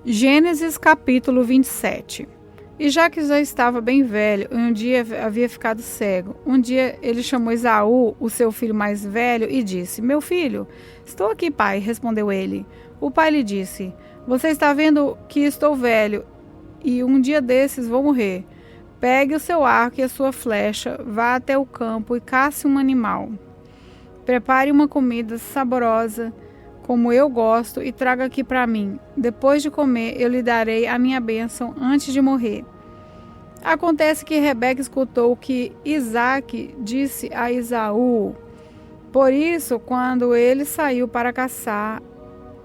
Gênesis capítulo 27. E já que já estava bem velho, e um dia havia ficado cego, um dia ele chamou Esaú, o seu filho mais velho, e disse: Meu filho, estou aqui, pai, respondeu ele. O pai lhe disse: Você está vendo que estou velho, e um dia desses vou morrer. Pegue o seu arco e a sua flecha, vá até o campo e casse um animal. Prepare uma comida saborosa, como eu gosto, e traga aqui para mim. Depois de comer, eu lhe darei a minha bênção antes de morrer. Acontece que Rebeca escutou o que Isaque disse a Esaú. Por isso, quando ele saiu para caçar,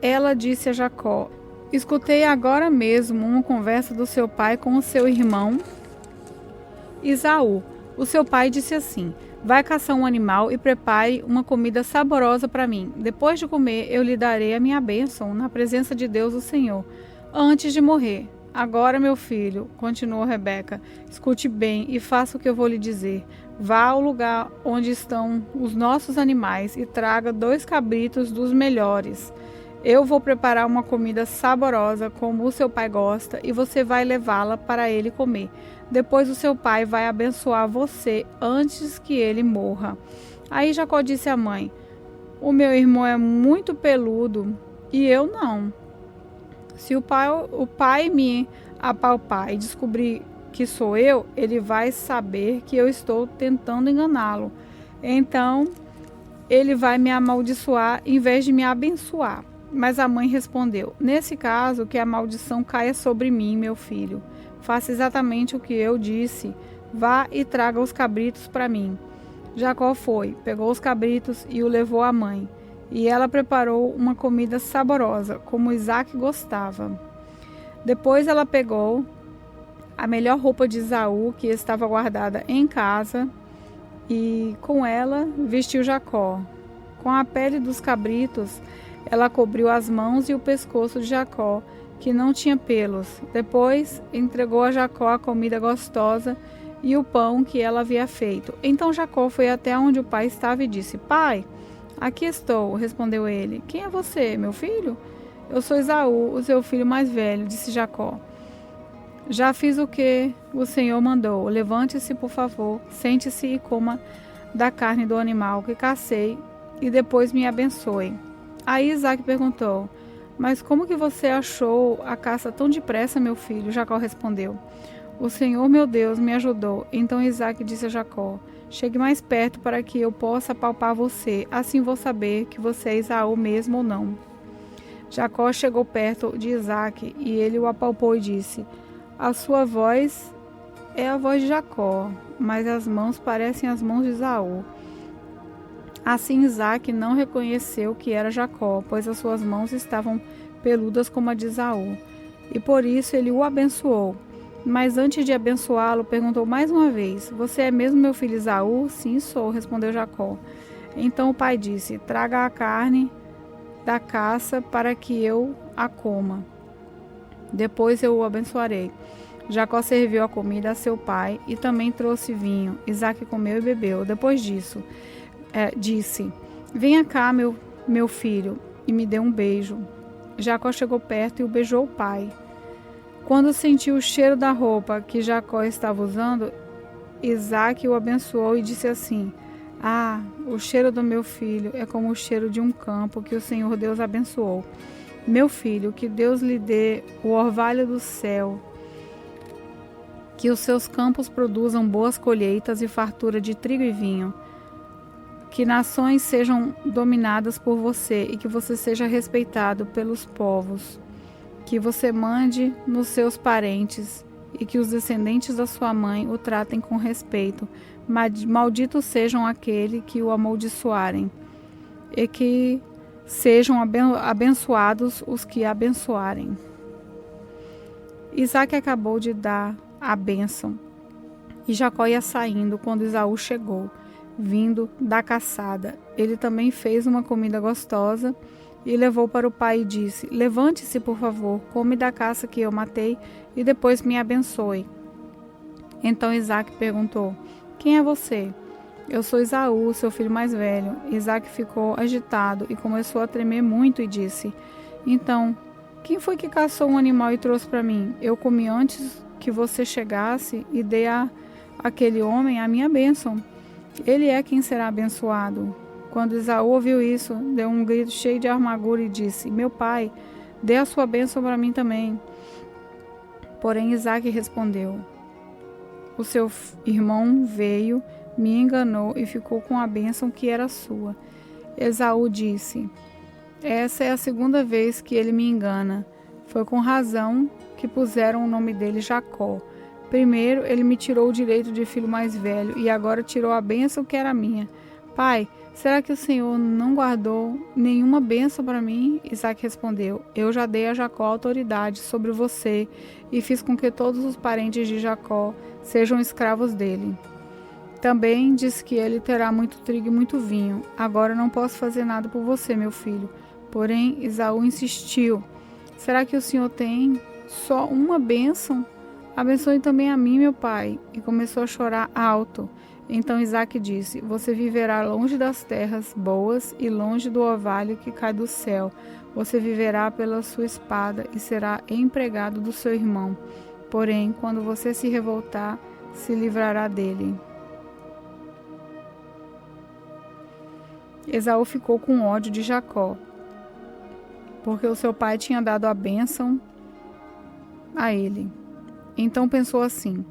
ela disse a Jacó: Escutei agora mesmo uma conversa do seu pai com o seu irmão Esaú. O seu pai disse assim: Vai caçar um animal e prepare uma comida saborosa para mim. Depois de comer, eu lhe darei a minha bênção na presença de Deus, o Senhor, antes de morrer. Agora, meu filho, continuou Rebeca, escute bem e faça o que eu vou lhe dizer. Vá ao lugar onde estão os nossos animais e traga 2 cabritos dos melhores. Eu vou preparar uma comida saborosa, como o seu pai gosta, e você vai levá-la para ele comer. Depois o seu pai vai abençoar você antes que ele morra. Aí Jacó disse à mãe: O meu irmão é muito peludo e eu não. Se o pai me apalpar e descobrir que sou eu, ele vai saber que eu estou tentando enganá-lo. Então ele vai me amaldiçoar em vez de me abençoar. Mas a mãe respondeu: Nesse caso, que a maldição caia sobre mim, meu filho. Faça exatamente o que eu disse. Vá e traga os cabritos para mim. Jacó foi, pegou os cabritos e o levou à mãe. E ela preparou uma comida saborosa, como Isaque gostava. Depois ela pegou a melhor roupa de Esaú, que estava guardada em casa, e com ela vestiu Jacó. Com a pele dos cabritos, ela cobriu as mãos e o pescoço de Jacó, que não tinha pelos. Depois entregou a Jacó a comida gostosa e o pão que ela havia feito. Então Jacó foi até onde o pai estava e disse: Pai, aqui estou, respondeu ele. Quem é você, meu filho? Eu sou Esaú, o seu filho mais velho, disse Jacó. Já fiz o que o Senhor mandou. Levante-se, por favor, sente-se e coma da carne do animal que cacei e depois me abençoe. Aí Isaque perguntou: Mas como que você achou a caça tão depressa, meu filho? Jacó respondeu: O Senhor, meu Deus, me ajudou. Então Isaque disse a Jacó: Chegue mais perto para que eu possa apalpar você. Assim vou saber que você é Esaú mesmo ou não. Jacó chegou perto de Isaque e ele o apalpou e disse: A sua voz é a voz de Jacó, mas as mãos parecem as mãos de Esaú. Assim Isaque não reconheceu que era Jacó, pois as suas mãos estavam peludas como a de Esaú. E por isso ele o abençoou. Mas antes de abençoá-lo, perguntou mais uma vez: Você é mesmo meu filho Esaú? Sim, sou, respondeu Jacó. Então o pai disse: Traga a carne da caça para que eu a coma. Depois eu o abençoarei. Jacó serviu a comida a seu pai e também trouxe vinho. Isaque comeu e bebeu. Depois disso, disse: Venha cá, meu filho, e me dê um beijo. Jacó chegou perto e o beijou o pai. Quando sentiu o cheiro da roupa que Jacó estava usando, Isaque o abençoou e disse assim: Ah, o cheiro do meu filho é como o cheiro de um campo que o Senhor Deus abençoou. Meu filho, que Deus lhe dê o orvalho do céu, que os seus campos produzam boas colheitas e fartura de trigo e vinho, que nações sejam dominadas por você e que você seja respeitado pelos povos, que você mande nos seus parentes e que os descendentes da sua mãe o tratem com respeito. Malditos sejam aquele que o amaldiçoarem e que sejam abençoados os que abençoarem. Isaque acabou de dar a bênção e Jacó ia saindo quando Esaú chegou, vindo da caçada. Ele também fez uma comida gostosa e levou para o pai e disse: Levante-se, por favor, come da caça que eu matei e depois me abençoe. Então Isaque perguntou: Quem é você? Eu sou Esaú, seu filho mais velho. Isaque ficou agitado e começou a tremer muito e disse: Então, Quem foi que caçou um animal e trouxe para mim? Eu comi antes que você chegasse e dei àquele homem a minha bênção. Ele é quem será abençoado. Quando Esaú ouviu isso, deu um grito cheio de amargura e disse: Meu pai, dê a sua bênção para mim também. Porém Isaque respondeu: O seu irmão veio, me enganou e ficou com a bênção que era sua. Esaú disse: Essa é a segunda vez que ele me engana. Foi com razão que puseram o nome dele Jacó. Primeiro ele me tirou o direito de filho mais velho e agora tirou a bênção que era minha. Pai, será que o Senhor não guardou nenhuma bênção para mim? Isaque respondeu: Eu já dei a Jacó autoridade sobre você e fiz com que todos os parentes de Jacó sejam escravos dele. Também disse que ele terá muito trigo e muito vinho. Agora não posso fazer nada por você, meu filho. Porém, Esaú insistiu: Será que o Senhor tem só uma bênção? Abençoe também a mim, meu pai. E começou a chorar alto. Então Isaque disse: Você viverá longe das terras boas e longe do orvalho que cai do céu. Você viverá pela sua espada e será empregado do seu irmão. Porém, quando você se revoltar, se livrará dele. Esaú ficou com ódio de Jacó, porque o seu pai tinha dado a bênção a ele. Então pensou assim: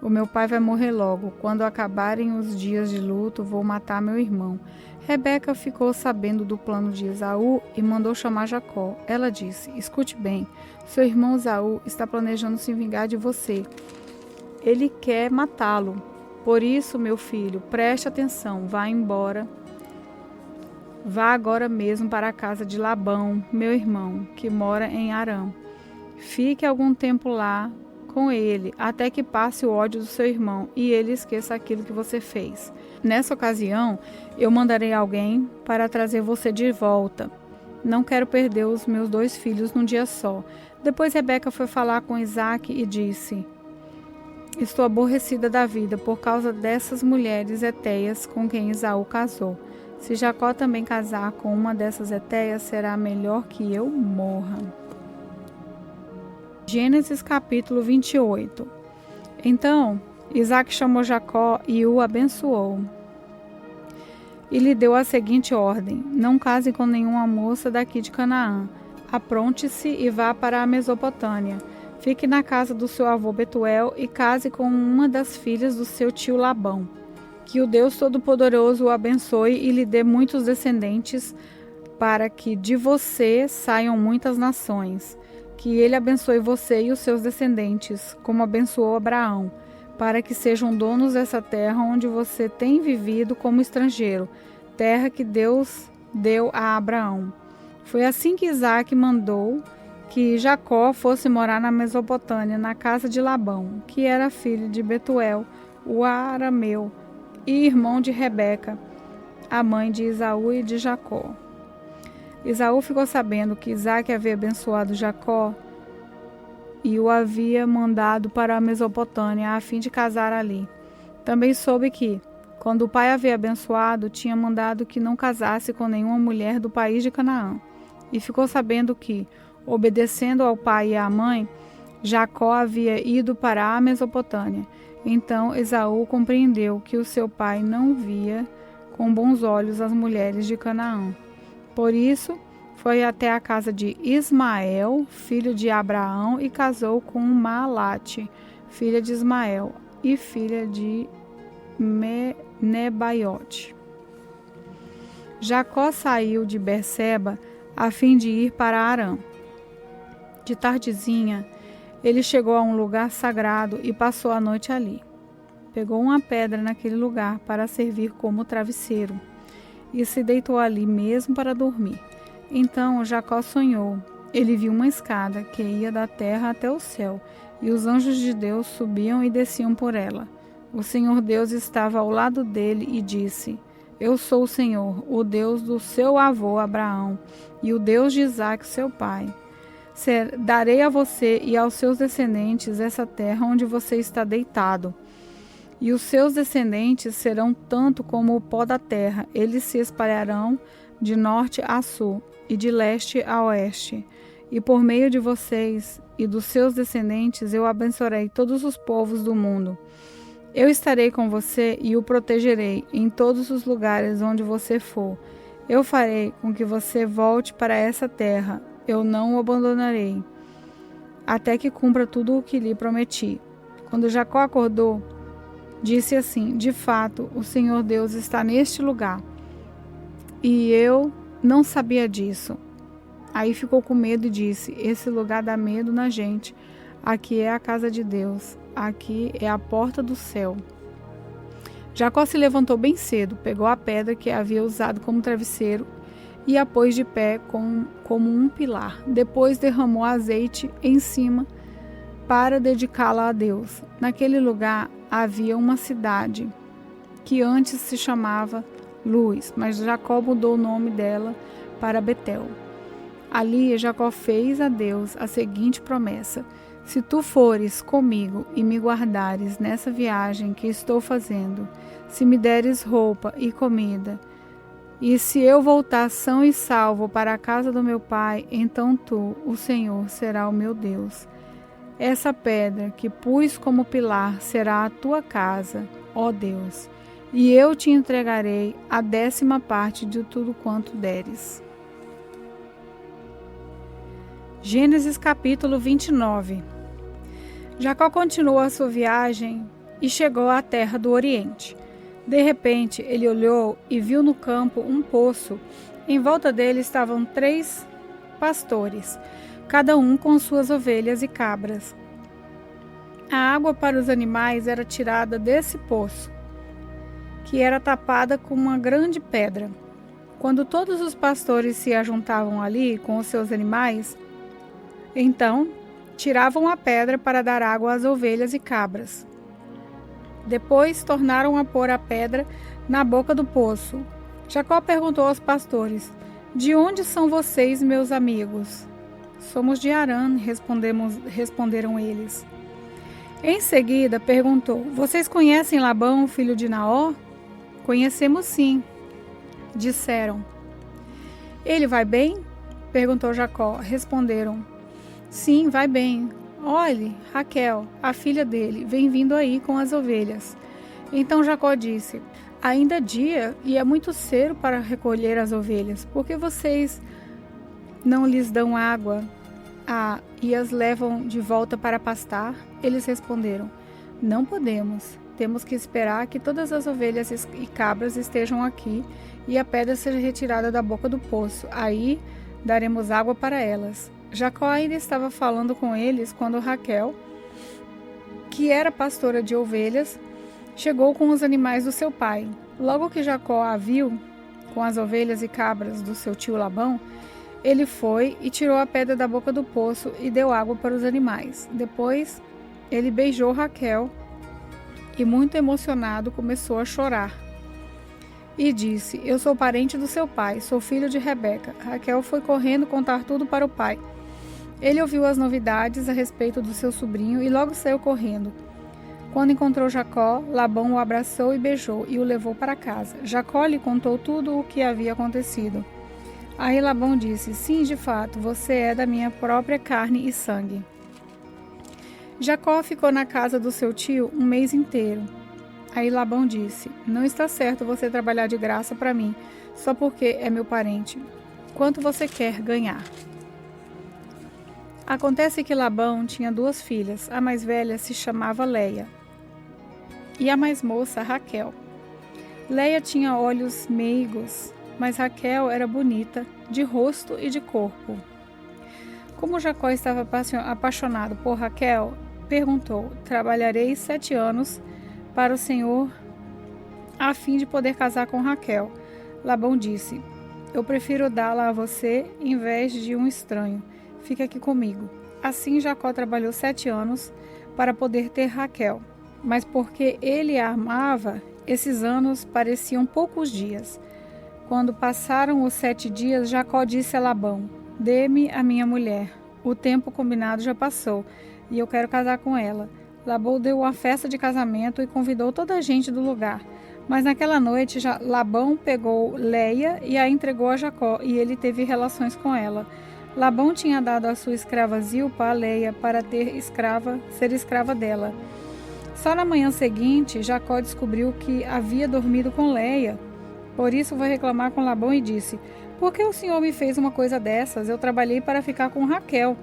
O meu pai vai morrer logo. Quando acabarem os dias de luto, vou matar meu irmão. Rebeca ficou sabendo do plano de Esaú e mandou chamar Jacó. Ela disse: Escute bem, seu irmão Esaú está planejando se vingar de você. Ele quer matá-lo. Por isso, meu filho, preste atenção, vá embora. Vá agora mesmo para a casa de Labão, meu irmão, que mora em Harã. Fique algum tempo lá com ele, até que passe o ódio do seu irmão e ele esqueça aquilo que você fez. Nessa ocasião, eu mandarei alguém para trazer você de volta. Não quero perder os meus 2 filhos num dia só. Depois Rebeca foi falar com Isaque e disse: Estou aborrecida da vida por causa dessas mulheres hetéias com quem Esaú casou. Se Jacó também casar com uma dessas hetéias, será melhor que eu morra. Gênesis capítulo 28. Então, Isaque chamou Jacó e o abençoou. E lhe deu a seguinte ordem: Não case com nenhuma moça daqui de Canaã. Apronte-se e vá para a Mesopotâmia. Fique na casa do seu avô Betuel e case com uma das filhas do seu tio Labão. Que o Deus Todo-Poderoso o abençoe e lhe dê muitos descendentes, para que de você saiam muitas nações. Que ele abençoe você e os seus descendentes, como abençoou Abraão, para que sejam donos dessa terra onde você tem vivido como estrangeiro, terra que Deus deu a Abraão. Foi assim que Isaque mandou que Jacó fosse morar na Mesopotâmia, na casa de Labão, que era filho de Betuel, o arameu, e irmão de Rebeca, a mãe de Esaú e de Jacó. Esaú ficou sabendo que Isaque havia abençoado Jacó e o havia mandado para a Mesopotâmia a fim de casar ali. Também soube que, quando o pai havia abençoado, tinha mandado que não casasse com nenhuma mulher do país de Canaã. E ficou sabendo que, obedecendo ao pai e à mãe, Jacó havia ido para a Mesopotâmia. Então Esaú compreendeu que o seu pai não via com bons olhos as mulheres de Canaã. Por isso, foi até a casa de Ismael, filho de Abraão, e casou com Maalate, filha de Ismael, e filha de Nebaiote. Jacó saiu de Berseba a fim de ir para Harã. De tardezinha, ele chegou a um lugar sagrado e passou a noite ali. Pegou uma pedra naquele lugar para servir como travesseiro e se deitou ali mesmo para dormir. Então Jacó sonhou. Ele viu uma escada que ia da terra até o céu, e os anjos de Deus subiam e desciam por ela. O Senhor Deus estava ao lado dele e disse: Eu sou o Senhor, o Deus do seu avô Abraão e o Deus de Isaque, seu pai. Darei a você e aos seus descendentes essa terra onde você está deitado. E os seus descendentes serão tanto como o pó da terra. Eles se espalharão de norte a sul e de leste a oeste. e por meio de vocês e dos seus descendentes eu abençoarei todos os povos do mundo. Eu estarei com você e o protegerei em todos os lugares onde você for. Eu farei com que você volte para essa terra. Eu não o abandonarei, até que cumpra tudo o que lhe prometi. Quando Jacó acordou, disse assim: de fato, o Senhor Deus está neste lugar. E eu não sabia disso. Aí ficou com medo e disse: esse lugar dá medo na gente. Aqui é a casa de Deus. Aqui é a porta do céu. Jacó se levantou bem cedo, pegou a pedra que havia usado como travesseiro e a pôs de pé como um pilar. Depois derramou azeite em cima para dedicá-la a Deus. Naquele lugar havia uma cidade que antes se chamava Luz, mas Jacó mudou o nome dela para Betel. Ali Jacó fez a Deus a seguinte promessa: se tu fores comigo e me guardares nessa viagem que estou fazendo, se me deres roupa e comida, e se eu voltar são e salvo para a casa do meu pai, então tu, o Senhor, será o meu Deus. Essa pedra que pus como pilar será a tua casa, ó Deus, e eu te entregarei a 10ª parte de tudo quanto deres. Gênesis capítulo 29. Jacó continuou a sua viagem e chegou à terra do Oriente. De repente, ele olhou e viu no campo um poço. Em volta dele estavam 3 pastores, cada um com suas ovelhas e cabras. A água para os animais era tirada desse poço, que era tapada com uma grande pedra. Quando todos os pastores se ajuntavam ali com os seus animais, então tiravam a pedra para dar água às ovelhas e cabras. Depois tornaram a pôr a pedra na boca do poço. Jacó perguntou aos pastores: de onde são vocês, meus amigos? Somos de Harã, responderam eles. Em seguida perguntou: vocês conhecem Labão, filho de Naor? Conhecemos sim, disseram. Ele vai bem? Perguntou Jacó. Responderam: sim, vai bem. Olhe, Raquel, a filha dele, vem vindo aí com as ovelhas. Então Jacó disse: ainda é dia e é muito cedo para recolher as ovelhas. Por que vocês não lhes dão água e as levam de volta para pastar? Eles responderam: não podemos. Temos que esperar que todas as ovelhas e cabras estejam aqui e a pedra seja retirada da boca do poço. Aí daremos água para elas. Jacó ainda estava falando com eles quando Raquel, que era pastora de ovelhas, chegou com os animais do seu pai. Logo que Jacó a viu com as ovelhas e cabras do seu tio Labão, ele foi e tirou a pedra da boca do poço e deu água para os animais. Depois, ele beijou Raquel e, muito emocionado, começou a chorar. E disse: eu sou parente do seu pai, sou filho de Rebeca. Raquel foi correndo contar tudo para o pai. Ele ouviu as novidades a respeito do seu sobrinho e logo saiu correndo. Quando encontrou Jacó, Labão o abraçou e beijou e o levou para casa. Jacó lhe contou tudo o que havia acontecido. Aí Labão disse: sim, de fato, você é da minha própria carne e sangue. Jacó ficou na casa do seu tio um mês inteiro. Aí Labão disse: não está certo você trabalhar de graça para mim, só porque é meu parente. Quanto você quer ganhar? Acontece que Labão tinha 2 filhas. A mais velha se chamava Leia e a mais moça Raquel. Leia tinha olhos meigos, mas Raquel era bonita, de rosto e de corpo. Como Jacó estava apaixonado por Raquel, perguntou: trabalharei 7 anos para o Senhor a fim de poder casar com Raquel. Labão disse: eu prefiro dá-la a você em vez de um estranho. Fica aqui comigo. Assim Jacó trabalhou 7 anos para poder ter Raquel, mas porque ele a amava, esses anos pareciam poucos dias. Quando passaram os 7 dias, Jacó disse a Labão: dê-me a minha mulher. O tempo combinado já passou e eu quero casar com ela. Labão deu uma festa de casamento e convidou toda a gente do lugar. Mas naquela noite, Labão pegou Leia e a entregou a Jacó, e ele teve relações com ela. Labão tinha dado a sua escrava Zilpa a Leia para ser escrava dela. Só na manhã seguinte, Jacó descobriu que havia dormido com Leia. Por isso foi reclamar com Labão e disse: por que o senhor me fez uma coisa dessas? Eu trabalhei para ficar com Raquel.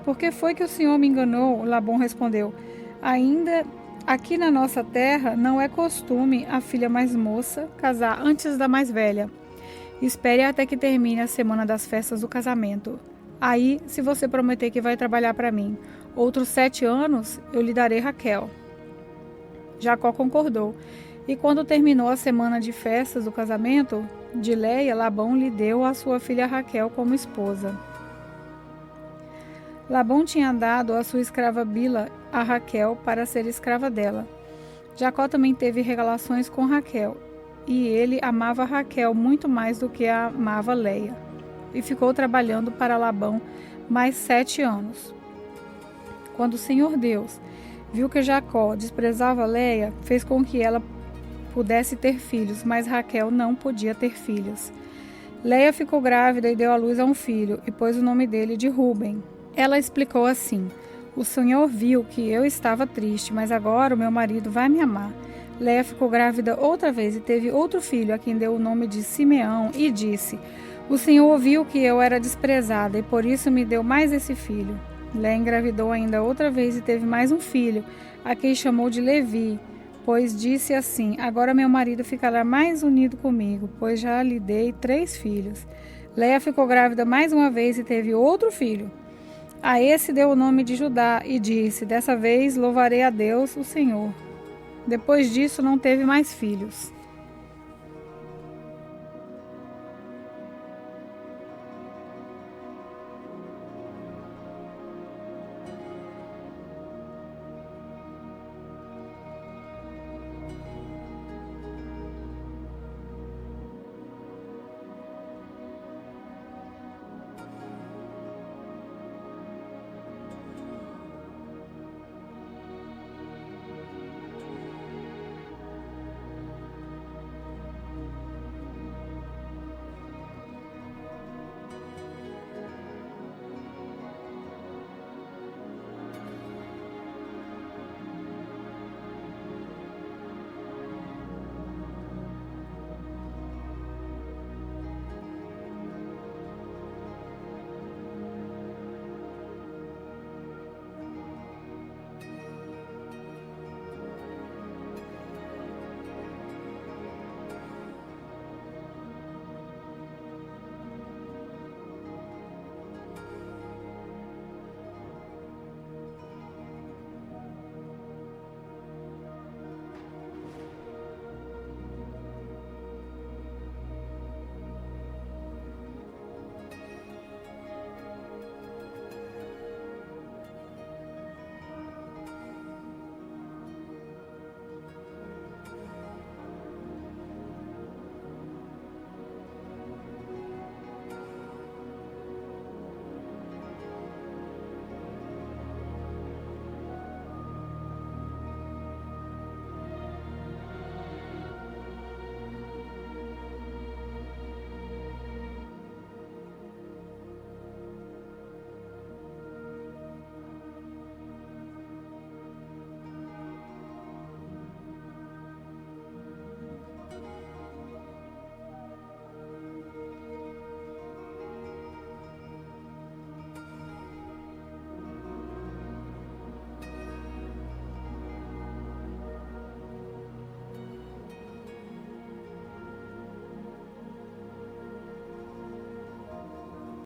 Por que foi que o senhor me enganou? Labão respondeu: ainda aqui na nossa terra não é costume a filha mais moça casar antes da mais velha. Espere até que termine a semana das festas do casamento. Aí, se você prometer que vai trabalhar para mim outros 7 anos, eu lhe darei Raquel. Jacó concordou. E quando terminou a semana de festas do casamento de Leia, Labão lhe deu a sua filha Raquel como esposa. Labão tinha dado a sua escrava Bila a Raquel para ser escrava dela. Jacó também teve relações com Raquel, e ele amava Raquel muito mais do que a amava Leia, e ficou trabalhando para Labão mais 7 anos. Quando o Senhor Deus viu que Jacó desprezava Leia, fez com que ela pudesse ter filhos, mas Raquel não podia ter filhos. Leia ficou grávida e deu à luz a um filho, e pôs o nome dele de Ruben. Ela explicou assim: o Senhor viu que eu estava triste, mas agora o meu marido vai me amar. Leia ficou grávida outra vez e teve outro filho, a quem deu o nome de Simeão, e disse: o Senhor ouviu que eu era desprezada, e por isso me deu mais esse filho. Leia engravidou ainda outra vez e teve mais um filho, a quem chamou de Levi, pois disse assim: agora meu marido ficará mais unido comigo, pois já lhe dei 3 filhos. Leia ficou grávida mais uma vez e teve outro filho. A esse deu o nome de Judá e disse: dessa vez louvarei a Deus, o Senhor. Depois disso não teve mais filhos.